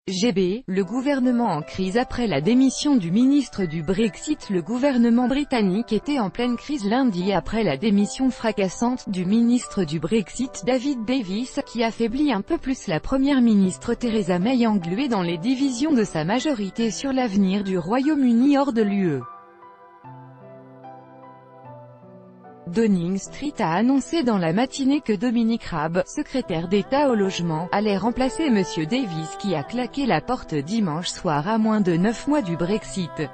GB, le gouvernement en crise après la démission du ministre du Brexit. Le gouvernement britannique était en pleine crise lundi après la démission fracassante du ministre du Brexit David Davis, qui affaiblit un peu plus la première ministre Theresa May engluée dans les divisions de sa majorité sur l'avenir du Royaume-Uni hors de l'UE. Downing Street a annoncé dans la matinée que Dominic Raab, secrétaire d'État au logement, allait remplacer M. Davis qui a claqué la porte dimanche soir à moins de 9 mois du Brexit.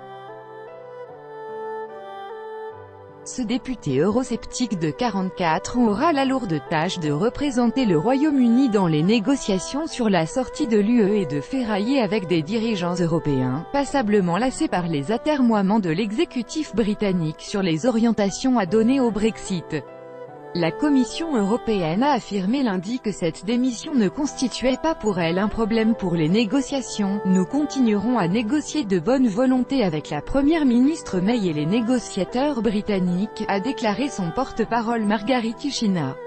Ce député eurosceptique de 44 ans aura la lourde tâche de représenter le Royaume-Uni dans les négociations sur la sortie de l'UE et de ferrailler avec des dirigeants européens, passablement lassés par les atermoiements de l'exécutif britannique sur les orientations à donner au Brexit. La Commission européenne a affirmé lundi que cette démission ne constituait pas pour elle un problème pour les négociations. Nous continuerons à négocier de bonne volonté avec la première ministre May et les négociateurs britanniques, a déclaré son porte-parole Margaritis Schiena.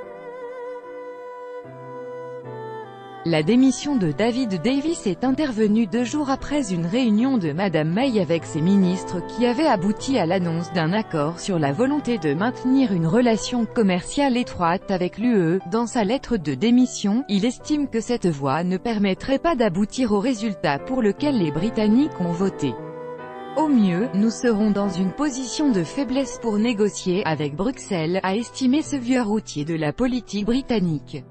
La démission de David Davis est intervenue 2 jours après une réunion de Madame May avec ses ministres qui avait abouti à l'annonce d'un accord sur la volonté de maintenir une relation commerciale étroite avec l'UE. Dans sa lettre de démission, il estime que cette voie ne permettrait pas d'aboutir au résultat pour lequel les Britanniques ont voté. Au mieux, nous serons dans une position de faiblesse pour négocier avec Bruxelles, a estimé ce vieux routier de la politique britannique.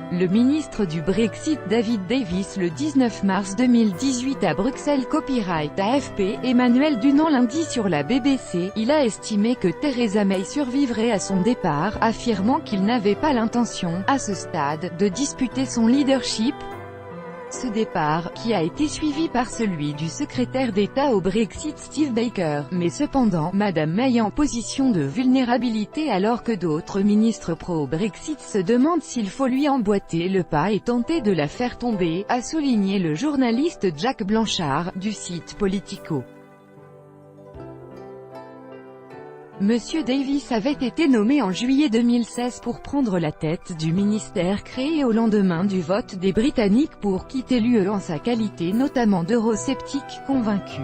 Le ministre du Brexit David Davis le 19 mars 2018 à Bruxelles Copyright AFP, Emmanuel Dunant lundi sur la BBC, il a estimé que Theresa May survivrait à son départ, affirmant qu'il n'avait pas l'intention, à ce stade, de disputer son leadership. Ce départ, qui a été suivi par celui du secrétaire d'État au Brexit Steve Baker, met cependant Madame May en position de vulnérabilité alors que d'autres ministres pro-Brexit se demandent s'il faut lui emboîter le pas et tenter de la faire tomber, a souligné le journaliste Jack Blanchard, du site Politico. Monsieur Davis avait été nommé en juillet 2016 pour prendre la tête du ministère créé au lendemain du vote des Britanniques pour quitter l'UE en sa qualité notamment d'eurosceptique convaincu.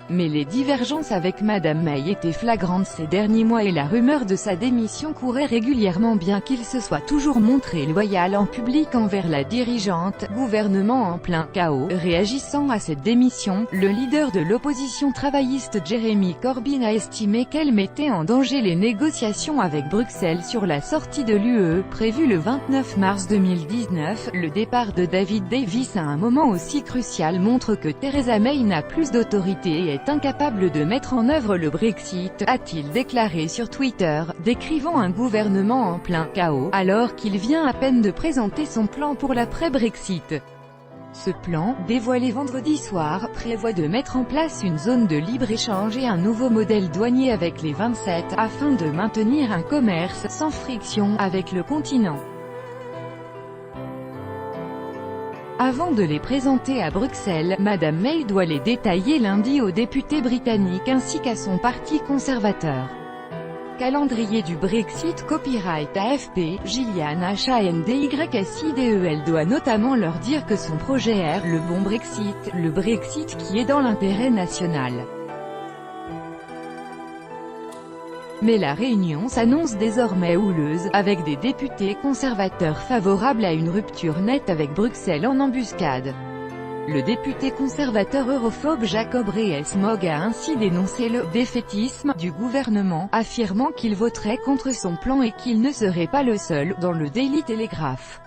Mais les divergences avec Madame May étaient flagrantes ces derniers mois et la rumeur de sa démission courait régulièrement bien qu'il se soit toujours montré loyal en public envers la dirigeante, gouvernement en plein chaos. Réagissant à cette démission, le leader de l'opposition travailliste Jeremy Corbyn a estimé qu'elle mettait en danger les négociations avec Bruxelles sur la sortie de l'UE, prévue le 29 mars 2019. Le départ de David Davis à un moment aussi crucial montre que Theresa May n'a plus d'autorité et est incapable de mettre en œuvre le Brexit, a-t-il déclaré sur Twitter, décrivant un gouvernement en plein chaos, alors qu'il vient à peine de présenter son plan pour l'après-Brexit. Ce plan, dévoilé vendredi soir, prévoit de mettre en place une zone de libre-échange et un nouveau modèle douanier avec les 27, afin de maintenir un commerce sans friction avec le continent. Avant de les présenter à Bruxelles, Madame May doit les détailler lundi aux députés britanniques ainsi qu'à son parti conservateur. Calendrier du Brexit Copyright AFP, Gillian HANDYSIDEL doit notamment leur dire que son projet est le bon Brexit, le Brexit qui est dans l'intérêt national. Mais la réunion s'annonce désormais houleuse, avec des députés conservateurs favorables à une rupture nette avec Bruxelles en embuscade. Le député conservateur europhobe Jacob Rees-Mogg a ainsi dénoncé le « défaitisme » du gouvernement, affirmant qu'il voterait contre son plan et qu'il ne serait pas le seul, dans le Daily Telegraph.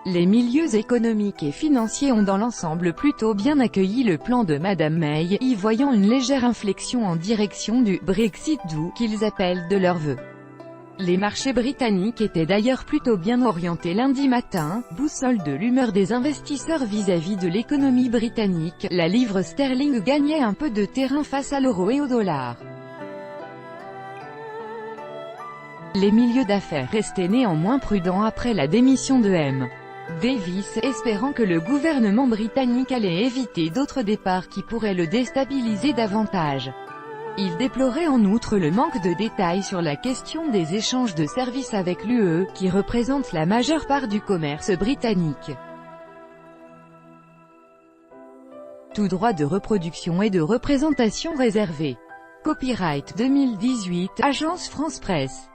Les milieux économiques et financiers ont dans l'ensemble plutôt bien accueilli le plan de Madame May, y voyant une légère inflexion en direction du « Brexit doux » qu'ils appellent de leur vœu. Les marchés britanniques étaient d'ailleurs plutôt bien orientés lundi matin, boussole de l'humeur des investisseurs vis-à-vis de l'économie britannique. La livre sterling gagnait un peu de terrain face à l'euro et au dollar. Les milieux d'affaires restaient néanmoins prudents après la démission de M. Davis, espérant que le gouvernement britannique allait éviter d'autres départs qui pourraient le déstabiliser davantage. Il déplorait en outre le manque de détails sur la question des échanges de services avec l'UE, qui représente la majeure part du commerce britannique. Tout droit de reproduction et de représentation réservé. Copyright 2018, Agence France Presse.